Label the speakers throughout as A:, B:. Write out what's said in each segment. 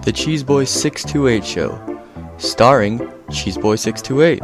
A: The Cheeseboy 628 Show, starring Cheeseboy 628.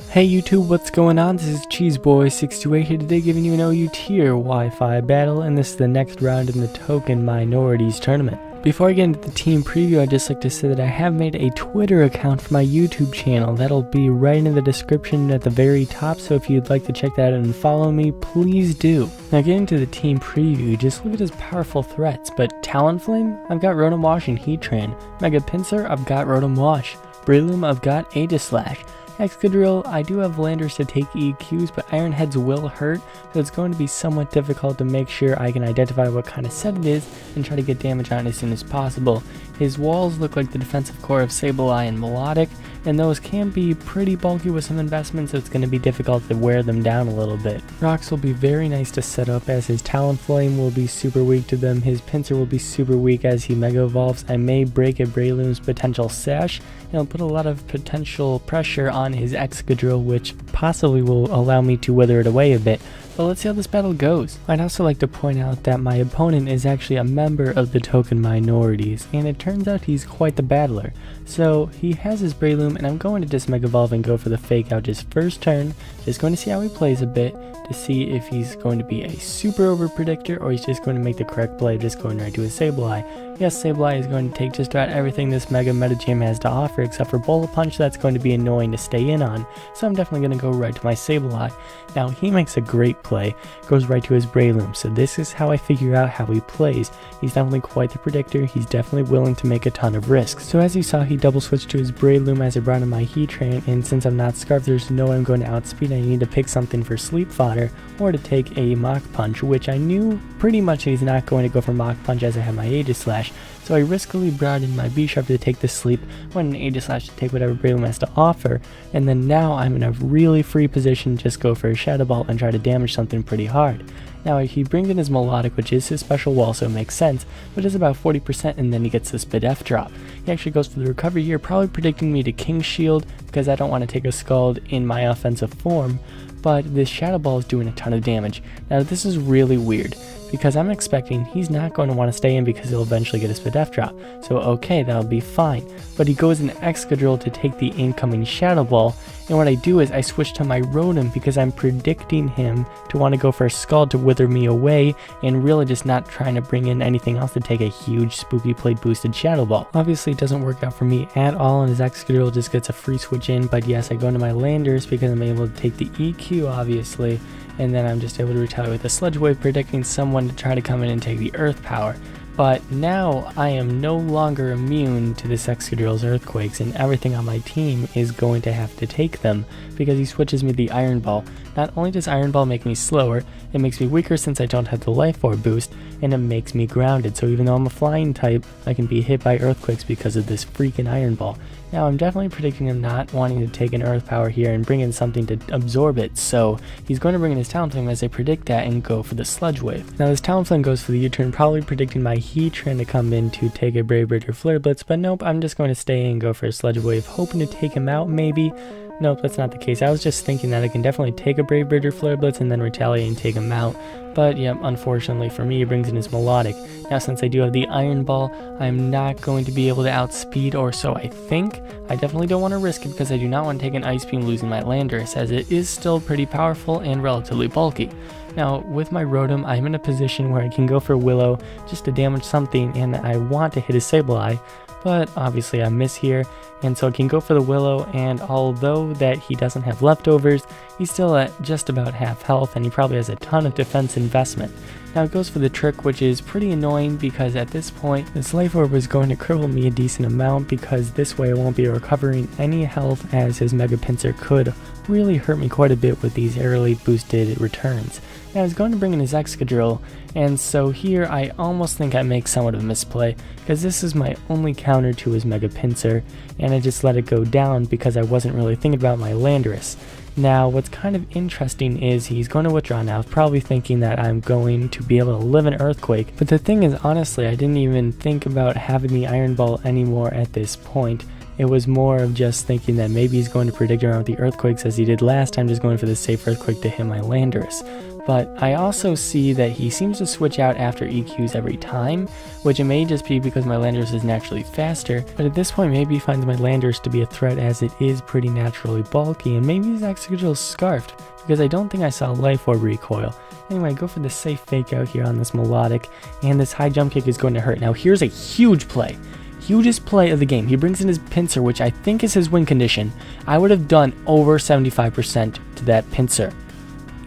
B: Hey YouTube, what's going on? This is Cheeseboy 628 here today giving you an OU tier Wi-Fi battle, and this is the next round in the TheTokenMinorities tournament. Before I get into the team preview, I'd just like to say that I have made a Twitter account for my YouTube channel. That'll be right in the description at the very top, so if you'd like to check that out and follow me, please do. Now getting to the team preview, just look at his powerful threats. But Talonflame, I've got Rotom Wash and Heatran. Mega Pinsir, I've got Rotom Wash. Breloom, I've got Aegislash. Excadrill, I do have Landers to take EQs, but Iron Heads will hurt, so it's going to be somewhat difficult to make sure I can identify what kind of set it is and try to get damage on it as soon as possible. His walls look like the defensive core of Sableye and Melodic, and those can be pretty bulky with some investment, so it's going to be difficult to wear them down a little bit. Rocks will be very nice to set up, as his Talonflame will be super weak to them. His Pinsir will be super weak as he Mega Evolves. I may break a Breloom's potential Sash, and it'll put a lot of potential pressure on his Excadrill, which possibly will allow me to wither it away a bit. But let's see how this battle goes. I'd also like to point out that my opponent is actually a member of the TheTokenMinorities, and it turns out he's quite the battler. So he has his Breloom, and I'm going to just Mega Evolve and go for the Fake Out his first turn. Just going to see how he plays a bit to see if he's going to be a super over predictor or he's just going to make the correct play, just going right to his Sableye. Yes, Sableye is going to take just about everything this Mega Metagym has to offer except for Bullet Punch. That's going to be annoying to stay in on, so I'm definitely going to go right to my Sableye. Now he makes a great play, goes right to his Breloom, so this is how I figure out how he plays. He's definitely quite the predictor, he's definitely willing to make a ton of risks. So as you saw, he double switched to his Breloom as I brought in my Heatran, and since I'm not Scarfed, there's no way I'm going to outspeed. I need to pick something for Sleep Fodder or to take a Mach Punch, which I knew pretty much he's not going to go for Mach Punch as I have my Aegislash. So I riskily brought in my B-Sharp to take the Sleep, went an Aegislash to take whatever Breloom has to offer, and then now I'm in a really free position to just go for a Shadow Ball and try to damage something pretty hard. Now he brings in his Melodic, which is his special wall, so it makes sense, but it's about 40%, and then he gets the Spidef drop. He actually goes for the recovery here, probably predicting me to King Shield, because I don't want to take a Scald in my offensive form, but this Shadow Ball is doing a ton of damage. Now this is really weird, because I'm expecting he's not going to want to stay in because he'll eventually get a Spidef drop. So okay, that'll be fine. But he goes in Excadrill to take the incoming Shadow Ball, and what I do is I switch to my Rotom because I'm predicting him to want to go for a Scald to wither me away, and really just not trying to bring in anything else to take a huge Spooky Plate boosted Shadow Ball. Obviously it doesn't work out for me at all, and his Excadrill just gets a free switch in, but yes, I go into my Landers because I'm able to take the EQ obviously, and then I'm just able to retaliate with a Sludge Wave, predicting someone to try to come in and take the Earth Power. But now I am no longer immune to this Excadrill's Earthquakes, and everything on my team is going to have to take them because he switches me the Iron Ball. Not only does Iron Ball make me slower, it makes me weaker since I don't have the Life Orb boost, and it makes me grounded. So even though I'm a flying type, I can be hit by Earthquakes because of this freaking Iron Ball. Now I'm definitely predicting him not wanting to take an Earth Power here and bring in something to absorb it, so he's going to bring in his Talonflame as I predict that and go for the Sludge Wave. Now this Talonflame goes for the U-turn, probably predicting my Heatran to come in to take a Brave Bird or Flare Blitz, but nope, I'm just going to stay and go for a Sludge Wave, hoping to take him out maybe. Nope, that's not the case. I was just thinking that I can definitely take a Brave Bird or Flare Blitz and then retaliate and take him out. But yep, unfortunately for me, he brings in his Melodic. Now since I do have the Iron Ball, I'm not going to be able to outspeed, or so I think. I definitely don't want to risk it because I do not want to take an Ice Beam losing my Landorus, as it is still pretty powerful and relatively bulky. Now with my Rotom, I'm in a position where I can go for Willow just to damage something, and I want to hit his Sableye, but obviously I miss here, and so I can go for the Willow, and although that he doesn't have leftovers, he's still at just about half health, and he probably has a ton of defense investment. Now it goes for the Trick, which is pretty annoying because at this point, this Life Orb is going to cripple me a decent amount, because this way I won't be recovering any health, as his Mega Pinsir could really hurt me quite a bit with these early boosted returns. Now I was going to bring in his Excadrill, and so here I almost think I make somewhat of a misplay, because this is my only counter to his Mega Pinsir, and I just let it go down because I wasn't really thinking about my Landorus. Now what's kind of interesting is he's going to withdraw now, probably thinking that I'm going to be able to live an Earthquake, but the thing is, honestly, I didn't even think about having the Iron Ball anymore at this point. It was more of just thinking that maybe he's going to predict around with the Earthquakes as he did last time, just going for the safe Earthquake to hit my Landorus. But I also see that he seems to switch out after EQs every time, which it may just be because my Landorus is naturally faster, but at this point maybe he finds my Landorus to be a threat as it is pretty naturally bulky, and maybe his Excadrill is scarfed, because I don't think I saw Life Orb recoil. Anyway, I go for the safe fake out here on this Melodic, and this high jump kick is going to hurt. Now here's a huge play. Hugest play of the game. He brings in his pincer, which I think is his win condition. I would have done over 75% to that pincer,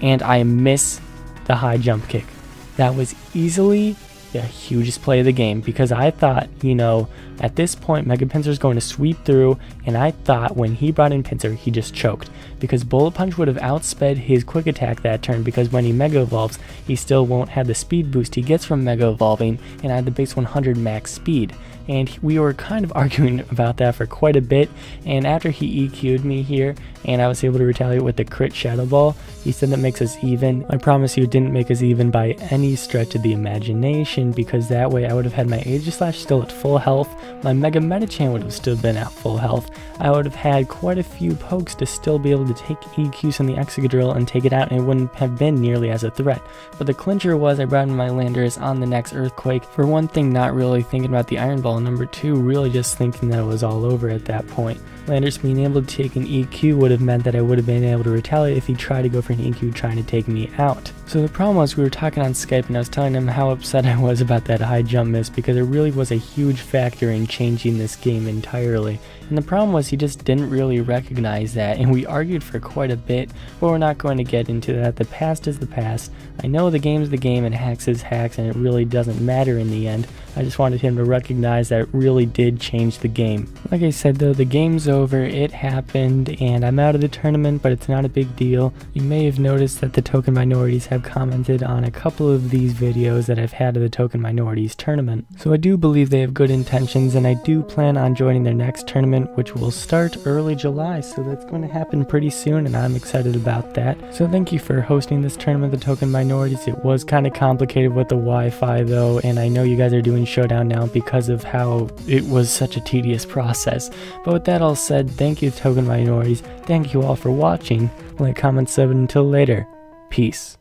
B: and I miss the high jump kick. That was easily the hugest play of the game, because I thought, at this point Mega Pincer is going to sweep through, and I thought when he brought in Pincer he just choked, because Bullet Punch would have outsped his quick attack that turn, because when he Mega Evolves he still won't have the speed boost he gets from Mega Evolving, and I had the base 100 max speed. And we were kind of arguing about that for quite a bit, and after he EQ'd me here and I was able to retaliate with the crit Shadow Ball, he said that makes us even. I promise you it didn't make us even by any stretch of the imagination, because that way I would have had my Aegislash still at full health, my Mega Medicham would have still been at full health, I would have had quite a few pokes to still be able to take EQs from the Excadrill and take it out, and it wouldn't have been nearly as a threat. But the clincher was I brought in my Landorus on the next Earthquake, for one thing not really thinking about the Iron Ball, number two really just thinking that it was all over at that point. Landorus being able to take an EQ would have meant that I would have been able to retaliate if he tried to go for an EQ trying to take me out. So the problem was we were talking on Skype and I was telling him how upset I was about that high jump miss, because it really was a huge factor in changing this game entirely. And the problem was he just didn't really recognize that, and we argued for quite a bit, but we're not going to get into that. The past is the past. I know the game's the game and hacks is hacks, and it really doesn't matter in the end. I just wanted him to recognize that it really did change the game. Like I said though, the game's over, it happened, and I'm out of the tournament, but it's not a big deal. You may have noticed that the Token Minorities have commented on a couple of these videos that I've had of the Token Minorities tournament. So I do believe they have good intentions, and I do plan on joining their next tournament, which will start early July, so that's going to happen pretty soon, and I'm excited about that. So thank you for hosting this tournament, the Token Minorities. It was kind of complicated with the Wi-Fi though, and I know you guys are doing Showdown now because of how it was such a tedious process. But with that all said, thank you Token Minorities, thank you all for watching, like, comment, sub, and until later, peace.